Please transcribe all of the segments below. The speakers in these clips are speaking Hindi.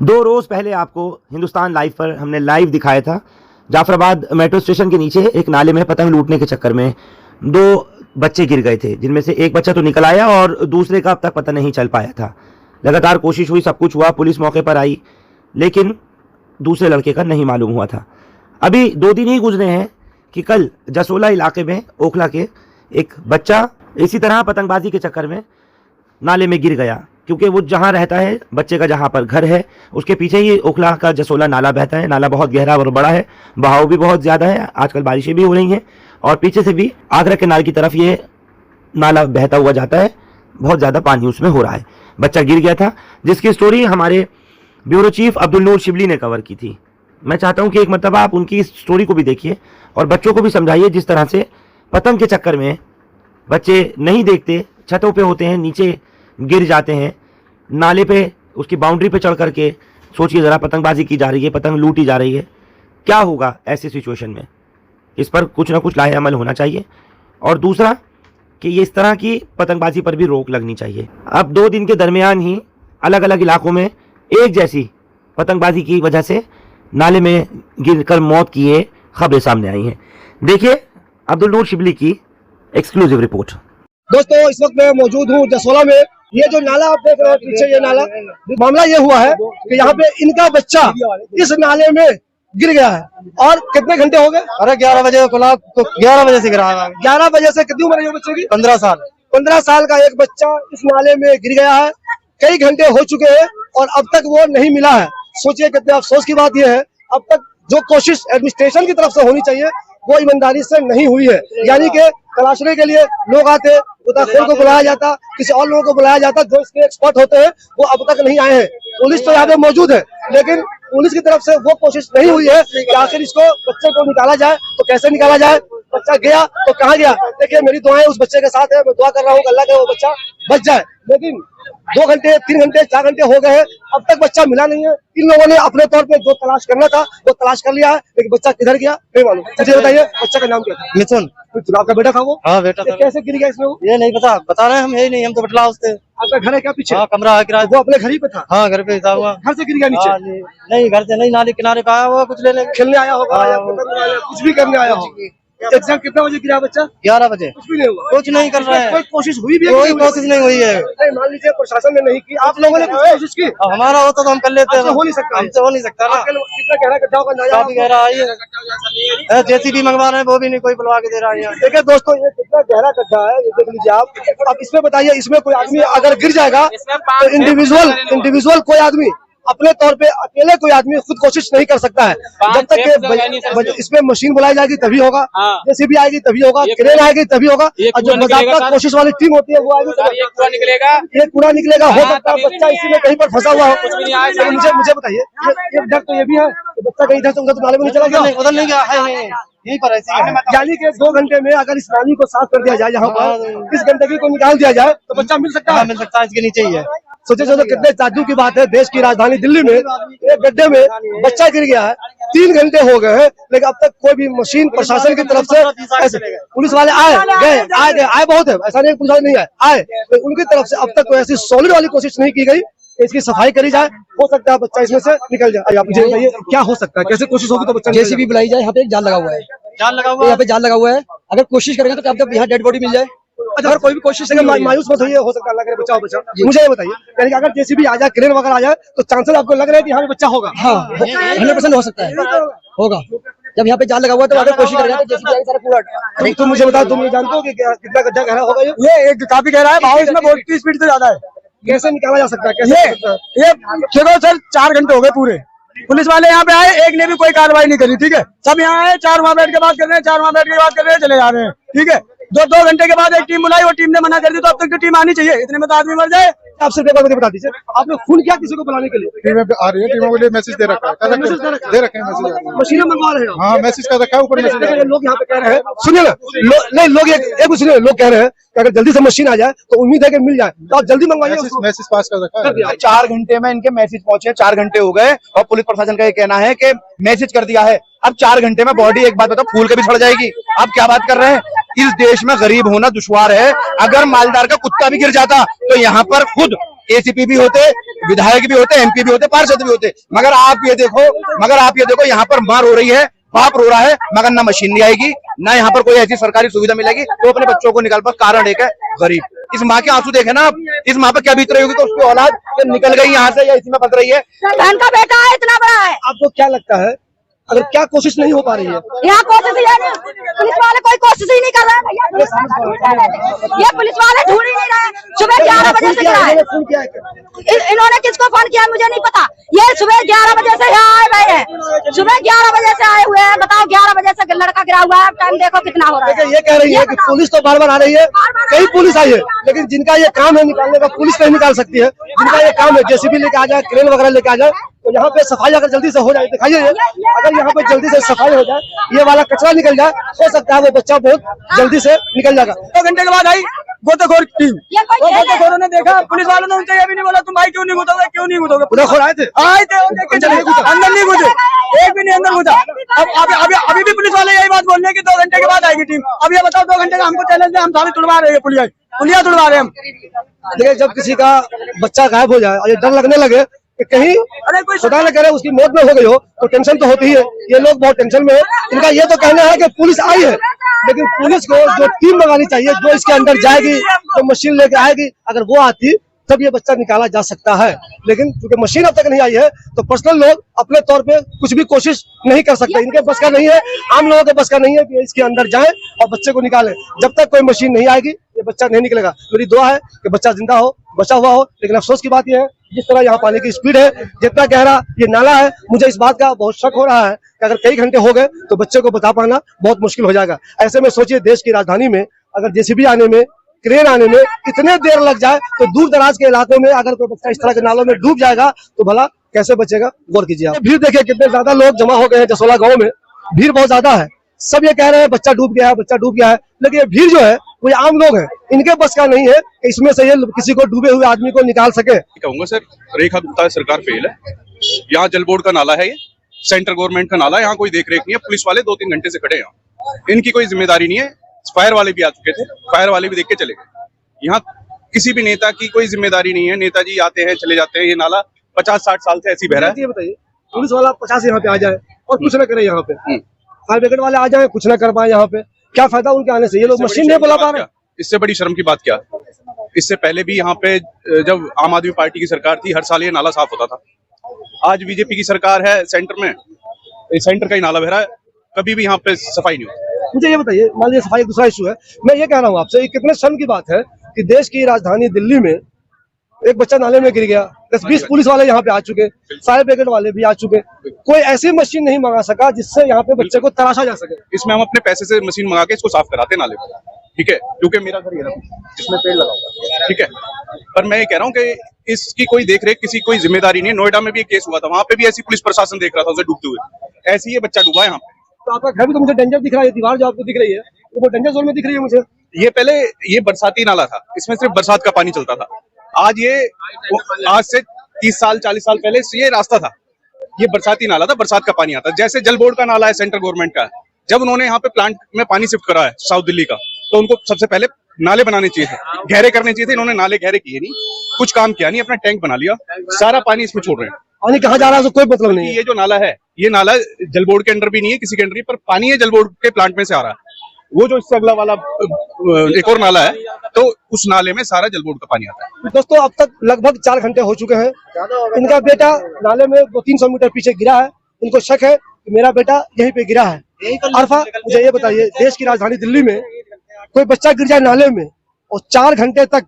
2 रोज पहले आपको हिंदुस्तान लाइव पर हमने लाइव दिखाया था, जाफराबाद मेट्रो स्टेशन के नीचे एक नाले में पतंग लूटने के चक्कर में 2 बच्चे गिर गए थे, जिनमें से एक बच्चा तो निकल आया और दूसरे का अब तक पता नहीं चल पाया था। लगातार कोशिश हुई, सब कुछ हुआ, पुलिस मौके पर आई, लेकिन दूसरे लड़के का नहीं मालूम हुआ था। अभी 2 दिन ही गुजरे हैं कि कल जसोला इलाके में ओखला के एक बच्चा इसी तरह पतंगबाजी के चक्कर में नाले में गिर गया, क्योंकि वो जहाँ रहता है, बच्चे का जहाँ पर घर है, उसके पीछे ही ओखला का जसोला नाला बहता है। नाला बहुत गहरा और बड़ा है, बहाव भी बहुत ज़्यादा है, आजकल बारिशें भी हो रही हैं और पीछे से भी आगरा केनाल की तरफ ये नाला बहता हुआ जाता है, बहुत ज़्यादा पानी उसमें हो रहा है। बच्चा गिर गया था, जिसकी स्टोरी हमारे ब्यूरो चीफ अब्दुल नूर शिबली ने कवर की थी। मैं चाहता हूँ कि एक मरतबा आप उनकी स्टोरी को भी देखिए और बच्चों को भी समझाइए, जिस तरह से पतंग के चक्कर में बच्चे नहीं देखते, छतों पे होते हैं, नीचे गिर जाते हैं, नाले पे उसकी बाउंड्री पे चढ़ करके सोचिए ज़रा, पतंगबाजी की जा रही है, पतंग लूटी जा रही है, क्या होगा ऐसी सिचुएशन में। इस पर कुछ ना कुछ लाहे अमल होना चाहिए। और दूसरा कि ये इस तरह की पतंगबाजी पर भी रोक लगनी चाहिए। अब 2 दिन के दरमियान ही अलग अलग इलाकों में एक जैसी पतंगबाजी की वजह से नाले में गिरकर मौत की ये खबरें सामने आई हैं। देखिए अब्दुल नूर शिबली की एक्सक्लूसिव रिपोर्ट। दोस्तों, इस वक्त मैं मौजूद हूँ जसोला में। ये जो नाला आप देख रहे हैं पीछे, ये नाला, मामला ये हुआ है कि यहाँ पे इनका बच्चा इस नाले में गिर गया है। और कितने घंटे हो गए? अरे 11 बजे खुला, तो 11 बजे से गिरा है। 11 बजे से। कितनी उम्र है बच्चे की? 15 साल। 15 साल का एक बच्चा इस नाले में गिर गया है। कई घंटे हो चुके हैं और अब तक वो नहीं मिला है। सोचिए कितने अफसोस की बात यह है, अब तक जो कोशिश एडमिनिस्ट्रेशन की तरफ से होनी चाहिए वो ईमानदारी से नहीं हुई है। यानी कि तलाशने के लिए लोग आते, गोताखोर को बुलाया जाता, किसी और लोगों को बुलाया जाता जो इसके एक्सपर्ट होते हैं, वो अब तक नहीं आए हैं। पुलिस तो यहाँ पे मौजूद है, लेकिन पुलिस की तरफ से वो कोशिश नहीं हुई है कि आखिर इसको बच्चे को निकाला जाए। तो कैसे निकाला जाए? बच्चा गया तो कहाँ गया? देखिए, मेरी दुआएं उस बच्चे के साथ है। मैं दुआ कर रहा हूँ अल्लाह का वो बच्चा बच जाए। लेकिन 2 घंटे, 3 घंटे, 4 घंटे हो गए हैं, अब तक बच्चा मिला नहीं है। इन लोगों ने अपने तौर पे जो तलाश करना था वो तलाश कर लिया है, लेकिन बच्चा किधर गया नहीं मालूम। मुझे बताइए, बच्चा का नाम क्या था? मिथुन। आपका बेटा था वो? हाँ, बेटा था। कैसे गिर गया इसमें वो? ये नहीं पता, बता रहे हम, यही नहीं, हम तो बटला उससे। आपका घर है क्या पीछे? हाँ, कमरा है किराए। वो अपने घर ही पे था? हाँ, घर पे था हुआ। घर से गिर गया नीचे? नहीं, घर से नहीं, नाले किनारे पे आया हुआ, कुछ लेने खेलने आया होगा या कुछ भी करने आया होगा। एग्जैक्ट कितना बजे गिरा बच्चा? 11 बजे। कुछ भी नहीं हुआ? कुछ नहीं कर रहा है। कोई कोशिश हुई भी है? कोई कोशिश नहीं हुई है। मान लीजिए प्रशासन ने नहीं की, आप लोगों ने कोशिश की? हमारा होता तो हम कर लेते। हो नहीं सकता, हमसे हो नहीं सकता ना। कितना गहरा गड्ढा होगा? काफी गहरा है। जेसीबी मंगवा रहे हैं, वो भी नहीं कोई बुलवा के दे रहा है। देखिए दोस्तों, ये कितना गहरा गड्ढा है, ये देख लीजिए आप। अब इसमें बताइए, इसमें कोई आदमी अगर गिर जाएगा तो इंडिविजुअल कोई आदमी अपने तौर पे, अकेले कोई आदमी खुद कोशिश नहीं कर सकता है। जब तक इसमें मशीन बुलाई जाएगी तभी होगा, जेसीबी आएगी तभी होगा, क्रेन आएगी तभी होगा, और जो बाकायदा कोशिश वाली टीम होती है वो आएगी, ये कूड़ा निकलेगा। हो सकता है बच्चा इसी में कहीं पर फंसा हुआ हो। मुझे बताइए, ये डर तो ये भी है कि बच्चा कहीं इधर से उधर नाले में नहीं चला गया? उधर नहीं गया है, यहीं पर ऐसे ही है। यानी कि 2 घंटे में अगर इस नाली को साफ कर दिया जाए, यहाँ पर इस गंदगी को निकाल दिया जाए तो बच्चा मिल सकता है? मिल सकता है, इसके नीचे ही है। सोचे कितने ताज्जुब की बात है, देश की राजधानी दिल्ली में एक गड्ढे में बच्चा गिर गया है। 3 घंटे हो गए हैं, लेकिन अब तक कोई भी मशीन प्रशासन की तरफ से, ऐसे पुलिस वाले आए बहुत है, ऐसा नहीं पुलिस वाले नहीं आए, लेकिन उनकी तरफ से अब तक कोई ऐसी सॉलिड वाली कोशिश नहीं की गई। इसकी सफाई करी जाए, हो सकता है बच्चा इसमें से निकल जाए। आप मुझे बताइए क्या हो सकता है, कैसे कोशिश होगी तो बच्चा? जेसीबी बुलाई जाए, यहाँ पे एक जाल लगा हुआ है, यहाँ पे जाल लगा हुआ है। अगर कोशिश करेंगे तो अब यहाँ डेड बॉडी मिल जाए। अगर कोई भी कोशिश करें, मायूस मत होइए, हो सकता है अल्लाह करे बच्चा हो बच्चा। मुझे ये बताइए, यानी कि अगर जेसीबी आ जाए, क्रेन वगैरह आ जाए, तो चांसेस आपको लग रहा है कि यहाँ पे बच्चा होगा? हाँ, 100% हो सकता है, होगा। जब यहाँ पे जाल लगा हुआ है तो अगर कोशिश करेंगे तो जेसीबी आएगी, सारा पूरा। तुम मुझे बताओ, तुम ये जानते हो कि कितना गड्ढा गहरा होगा? ये काफी गहरा है, भाव इसमें बहुत की स्पीड से ज्यादा है। कैसे निकाला जा सकता है? कैसे? ये देखो सर, 4 घंटे हो गए पूरे, पुलिस वाले यहाँ पे आए, एक ने भी कोई कार्रवाई नहीं करी। ठीक है, सब यहाँ आए, 4 वहाँ बैठ के बात कर रहे हैं, 4 वहाँ बैठ के बात कर रहे हैं, चले जा रहे हैं। ठीक है, 2 घंटे के बाद एक टीम बुलाई, वो टीम ने मना कर दी, तो अब तक तो टीम आनी चाहिए, इतने में तो आदमी मर जाए। आप सिर्फ पेपर बता दीजिए, आपने फोन किया किसी को बुलाने के लिए? टीमें आ रही है, टीमों के लिए मैसेज दे रखा है, दे रखे हैं मैसेज। मशीनें मंगवा रहे हैं? हाँ, मैसेज का रखा है ऊपर मैसेज। लोग यहाँ पे कह रहे हैं, सुनिए ना, नहीं लोग एक सुनिए, लोग कह रहे हैं कि अगर जल्दी से मशीन आ जाए तो उम्मीद है कि मिल जाए, तो आप जल्दी मंगवाइए। मैसेज पास कर रखा है। 4 घंटे में इनके मैसेज पहुंचे, 4 घंटे हो गए और पुलिस प्रशासन का ये कहना है कि मैसेज कर दिया है। अब 4 घंटे में बॉडी, एक बात बताओ, फूल के भी झड़ जाएगी। आप क्या बात कर रहे हैं? इस देश में गरीब होना दुश्वार है। अगर मालदार का कुत्ता भी गिर जाता तो यहाँ पर खुद एसीपी भी होते, विधायक भी होते, एमपी भी होते, पार्षद भी होते। मगर आप ये देखो यहाँ पर मार हो रही है, बाप रो रहा है, मगर ना मशीन नहीं आएगी, ना यहाँ पर कोई ऐसी सरकारी सुविधा मिलेगी तो अपने बच्चों को निकाल पर। कारण एक है गरीब। इस माँ के आंसू देखे ना आप, इस माँ पर क्या बीत रही होगी तो उसकी औलाद निकल गई यहाँ से या इसी में फंस रही है। बहन का बेटा है, इतना बड़ा है। आपको क्या लगता है अगर क्या कोशिश नहीं हो पा रही है? यहाँ कोशिश ही नहीं, पुलिस वाले कोई कोशिश ही नहीं कर रहे हैं भैया। ये पुलिस वाले ढूंढ ही नहीं रहे। सुबह 11 बजे से गिरा है। इन्होंने किसको फोन किया मुझे नहीं पता। ये सुबह 11 बजे से यहाँ आए हुए हैं, सुबह 11 बजे से आए हुए हैं। बताओ 11 बजे से लड़का गिरा हुआ है, टाइम देखो कितना हो रहा है। ये कह रही है कि पुलिस तो बार बार आ रही है, कई पुलिस आई है, लेकिन जिनका ये काम है निकालने का पुलिस नहीं निकाल सकती है। जिनका ये काम है जेसीबी लेके आ जाए, क्रेन वगैरह लेके आ जाए, तो यहाँ पे सफाई अगर जल्दी से हो जाए, दिखाइए अगर यहाँ पे जल्दी से सफाई हो जाए, ये वाला कचरा निकल जाए, हो सकता है वो बच्चा बहुत जल्दी से निकल जाएगा। 2 घंटे के बाद आई गोताखोर टीम, गोताखोरों ने देखा, पुलिस वालों ने उनसे ये भी नहीं बोला तुम भाई क्यों नहीं घुसोगे, क्यों नहीं घुसोगे। गोताखोर आए थे और देख के चले, अंदर नहीं घुसे, एक भी नहीं अंदर घुसा। अभी भी पुलिस वाले यही बात बोल रहे हैं कि 2 घंटे के बाद आएगी टीम। अब ये बताओ 2 घंटे का हमको चैलेंज है, हम सारे तुड़वा रहे हैं, पुलिया तुड़वा रहे हैं हम। देखिए जब किसी का बच्चा गायब हो जाए और ये डर लगने लगे कि कहीं खुदा न करे उसकी मौत न हो गई हो, तो टेंशन तो होती है। ये लोग बहुत टेंशन में है। इनका ये तो कहना है कि पुलिस आई है, लेकिन पुलिस को जो टीम मंगानी चाहिए, जो इसके अंदर जाएगी, जो मशीन लेके आएगी, अगर वो आती तब ये बच्चा निकाला जा सकता है। लेकिन क्योंकि मशीन अब तक नहीं आई है, तो पर्सनल लोग अपने तौर पे कुछ भी कोशिश नहीं कर सकते। इनके बस का नहीं है, आम लोगों के बस का नहीं है कि इसके अंदर जाए और बच्चे को निकाले। जब तक कोई मशीन नहीं आएगी ये बच्चा नहीं निकलेगा। मेरी दुआ है कि बच्चा जिंदा हो, बचा हुआ हो। लेकिन अफसोस की बात यह है जिस तरह यहाँ पानी की स्पीड है, जितना गहरा ये नाला है, मुझे इस बात का बहुत शक हो रहा है कि अगर कई घंटे हो गए तो बच्चे को बचा पाना बहुत मुश्किल हो जाएगा। ऐसे में सोचिए देश की राजधानी में अगर जेसीबी आने में, क्रेन आने में इतने देर लग जाए, तो दूर दराज के इलाकों में अगर कोई बच्चा इस तरह के नालों में डूब जाएगा तो भला कैसे बचेगा, गौर कीजिए आप। भीड़ देखिए कितने ज्यादा लोग जमा हो गए हैं जसोला गाँव में, भीड़ बहुत ज्यादा है। सब ये कह रहे हैं बच्चा डूब गया है, बच्चा डूब गया है, लेकिन ये भीड़ जो है वो आम लोग हैं, इनके बस का नहीं है कि इसमें से ये किसी को डूबे हुए आदमी को निकाल सके। कहूंगा सर, रेखा गुप्ता सरकार फेल है। यहाँ जल बोर्ड का नाला है, ये सेंट्रल गवर्नमेंट का नाला है, यहाँ कोई देख रेख नहीं है। पुलिस वाले 2-3 घंटे से खड़े हैं, इनकी कोई जिम्मेदारी नहीं है। फायर वाले भी आ चुके थे, फायर वाले भी देख के चले गए। यहाँ किसी भी नेता की कोई जिम्मेदारी नहीं है। नेताजी आते हैं चले जाते हैं। ये नाला 50-60 साल से ऐसी बह रहा है। ये बताइए पुलिस वाला 50 यहाँ पे आ जाए और कुछ न करे, यहाँ पे फायर ब्रिगेड वाले आ जाए कुछ न कर पाए, यहाँ पे क्या फायदा उनके आने से? ये लोग मशीन नहीं बुला पा रहे। इससे बड़ी शर्म की बात क्या? इससे पहले भी यहाँ पे जब आम आदमी पार्टी की सरकार थी, हर साल ये नाला साफ होता था। आज बीजेपी की सरकार है सेंटर में, सेंटर का ही नाला बह रहा है, कभी भी यहाँ पे सफाई नहीं होती। मुझे ये बताइए, मान लीजिए सफाई दूसरा इशू है, मैं ये कह रहा हूँ आपसे, कितने शर्म की बात है कि देश की राजधानी दिल्ली में एक बच्चा नाले में गिर गया, 10-20 पुलिस वाले यहाँ पे आ चुके, फायर ब्रिगेड वाले भी आ चुके, कोई ऐसी मशीन नहीं मंगा सका जिससे यहाँ पे बच्चे को तराशा जा सके। इसमें हम अपने पैसे से मशीन मंगा के इसको साफ कराते नाले को, ठीक है, क्योंकि मेरा घर ये जिसमें पेड़ लगा हुआ, ठीक है। पर मैं ये कह रहा हूँ कि इसकी कोई देख रेख, किसी कोई जिम्मेदारी नहीं है। नोएडा में भी एक केस हुआ था, वहाँ पे भी ऐसी पुलिस प्रशासन देख रहा था उसे डूबते हुए, ऐसे ही ये बच्चा डूबा यहाँ पे। तो आपका घर भी तो मुझे डेंजर दिख रहा है, दीवार जो आपको दिख रही है वो डेंजर जोन में दिख रही है मुझे। ये पहले ये बरसाती नाला था, इसमें सिर्फ बरसात का पानी चलता था। आज से 30 साल 40 साल पहले ये रास्ता था, ये बरसाती नाला था, बरसात का पानी आता। जैसे जल बोर्ड का नाला है, सेंट्रल गवर्नमेंट का, जब उन्होंने यहाँ पे प्लांट में पानी शिफ्ट करा है साउथ दिल्ली का, तो उनको सबसे पहले नाले बनाने चाहिए थे, गहरे करने चाहिए थे। इन्होंने नाले गहरे किए नहीं, कुछ काम किया नहीं, अपना टैंक बना लिया, सारा पानी इसमें छोड़ रहे हैं। पानी कहाँ जा रहा है कोई मतलब नहीं है। ये जो नाला है, ये नाला जल बोर्ड के अंडर भी नहीं है, किसी के अंडर, पर पानी है जल बोर्ड के प्लांट में से आ रहा है। वो जो इससे अगला वाला एक और नाला है, तो उस नाले में सारा जल बोर्ड का पानी आता है। दोस्तों अब तक लगभग 4 घंटे हो चुके हैं, इनका बेटा नाले में 200-300 मीटर पीछे गिरा है। इनको शक है कि मेरा बेटा यहीं पे गिरा है। अरफा, मुझे ये बताइए, देश की राजधानी दिल्ली में कोई बच्चा गिर जाए नाले में और 4 घंटे तक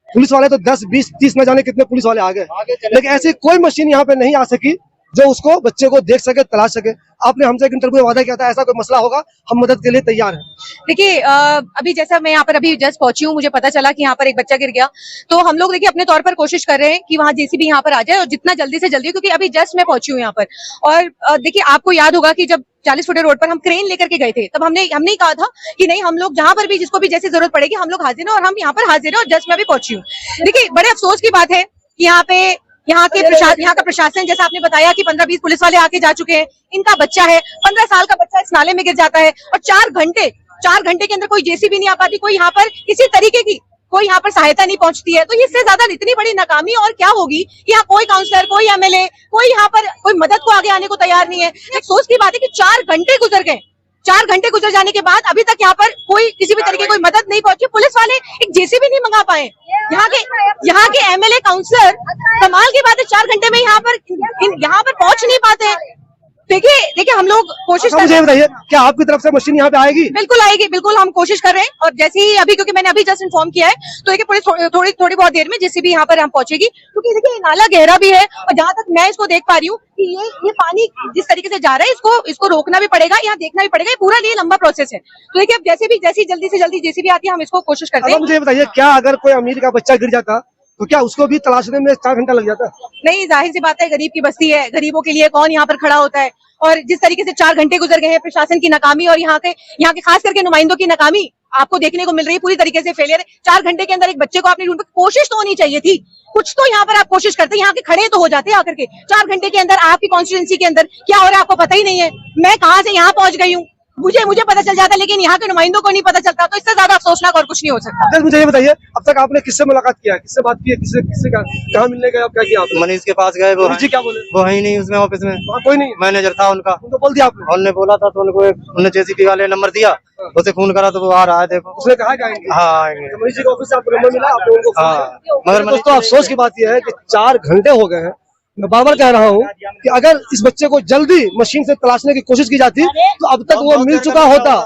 पुलिस वाले तो 10, 20, 30 न जाने कितने पुलिस वाले आ गए, लेकिन ऐसी कोई मशीन यहाँ पे नहीं आ सकी जो उसको बच्चे को देख सके, तलाश सके। आपने हमसे एक इंटरव्यू में वादा किया था ऐसा कोई मसला होगा हम मदद के लिए तैयार हैं। देखिए अभी जैसा मैं यहाँ पर अभी जस्ट पहुंची हूँ, मुझे पता चला कि यहाँ पर एक बच्चा गिर गया, तो हम लोग देखिए अपने तौर पर कोशिश कर रहे हैं कि वहाँ जेसीबी यहाँ पर आ जाए और जितना जल्दी से जल्दी, क्योंकि अभी जस्ट मैं पहुंची हूँ यहाँ पर। और देखिए आपको याद होगा कि जब 40 फुट रोड पर हम क्रेन लेकर के गए थे, तब हमने कहा था कि नहीं, हम लोग जहां पर भी जिसको भी जैसी जरूरत पड़ेगी हम लोग हाजिर हैं, और हम यहाँ पर हाजिर हैं। और जस्ट मैं भी पहुंची हूँ। देखिए बड़े अफसोस की बात है कि यहाँ का प्रशासन, जैसा आपने बताया कि 15-20 पुलिस वाले आके जा चुके हैं, इनका बच्चा है, 15 साल का बच्चा इस नाले में गिर जाता है और 4 4 घंटे के अंदर कोई जेसीबी नहीं आ पाती, कोई यहाँ पर किसी तरीके की कोई यहाँ पर सहायता नहीं पहुंचती है, तो इससे ज्यादा इतनी बड़ी नाकामी और क्या होगी कि यहाँ कोई काउंसलर, कोई एमएलए, कोई यहाँ पर कोई मदद को आगे आने को तैयार नहीं है। एक सोच की बात है कि 4 घंटे गुजर गए, 4 घंटे गुजर जाने के बाद अभी तक यहाँ पर कोई किसी भी तरीके कोई मदद नहीं पहुंची। पुलिस वाले एक जेसीबी नहीं मंगा पाए। यहाँ के एमएलए, काउंसलर, कमाल की बात है 4 घंटे में यहाँ पर पहुंच नहीं पाते। देखिए हम लोग कोशिश कर रहे हैं। बताइए, क्या आपकी तरफ से मशीन यहाँ पे आएगी? बिल्कुल आएगी, बिल्कुल हम कोशिश कर रहे हैं। और जैसे ही अभी, क्योंकि मैंने अभी जस्ट इन्फॉर्म किया है, तो देखिए पुलिस थोड़ी बहुत देर में जेसीबी यहाँ पर हम पहुंचेगी, क्योंकि देखिए नाला गहरा भी है और जहां तक मैं इसको देख पा रही हूँ कि ये पानी जिस तरीके से जा रहा है, इसको रोकना भी पड़ेगा, यहाँ देखना भी पड़ेगा, ये पूरा लिए लंबा प्रोसेस है। तो देखिए अब जैसी जल्दी से जल्दी जेसीबी आती है, हम इसको कोशिश करते हैं। मुझे बताइए, क्या अगर कोई अमीर का बच्चा गिर जाता तो क्या उसको भी तलाशने में 4 घंटा लग जाता? नहीं, जाहिर सी बात है, गरीब की बस्ती है, गरीबों के लिए कौन यहाँ पर खड़ा होता है। और जिस तरीके से 4 घंटे गुजर गए हैं, प्रशासन की नाकामी और यहाँ के खास करके नुमाइंदों की नाकामी आपको देखने को मिल रही है, पूरी तरीके से फेलियर है। 4 घंटे के अंदर एक बच्चे को आपने ढूंढ, कोशिश तो होनी चाहिए थी, कुछ तो यहाँ पर आप कोशिश करते, यहाँ के खड़े तो हो जाते आकर के। 4 घंटे के अंदर आपकी कॉन्स्टिट्यूंसी के अंदर क्या हो रहा है आपको पता ही नहीं है। मैं कहाँ से यहाँ पहुंच गई हूँ, मुझे पता चल जाता, लेकिन यहाँ के नुमाइंदों को नहीं पता चलता, तो इससे ज्यादा अफसोसनाक और कुछ नहीं हो सकता। मुझे ये बताइए, अब तक आपने किससे मुलाकात किया, किससे बात की है, किससे कहाँ मिलने गए, क्या किया आपने? मनीष के पास गए, वो जी क्या बोले? वो है ही नहीं उसमें, ऑफिस में वहाँ कोई नहीं, मैनेजर था उनका, उनको बोल दिया आपने? उन्होंने बोला था, तो उन्होंने जेसीबी वाले नंबर दिया, उसे फोन करा तो वो आ रहा है, देखो उसने कहा कि आएंगे। हाँ आएंगे। मनीष जी के ऑफिस से आपको नंबर मिला, आपने उनको फोन हाँ, किया? मगर दोस्तों अफसोस की बात यह है कि 4 घंटे हो गए हैं। मैं बार बार कह रहा हूँ कि अगर इस बच्चे को जल्दी मशीन से तलाशने की कोशिश की जाती तो अब तक वो मिल चुका होता।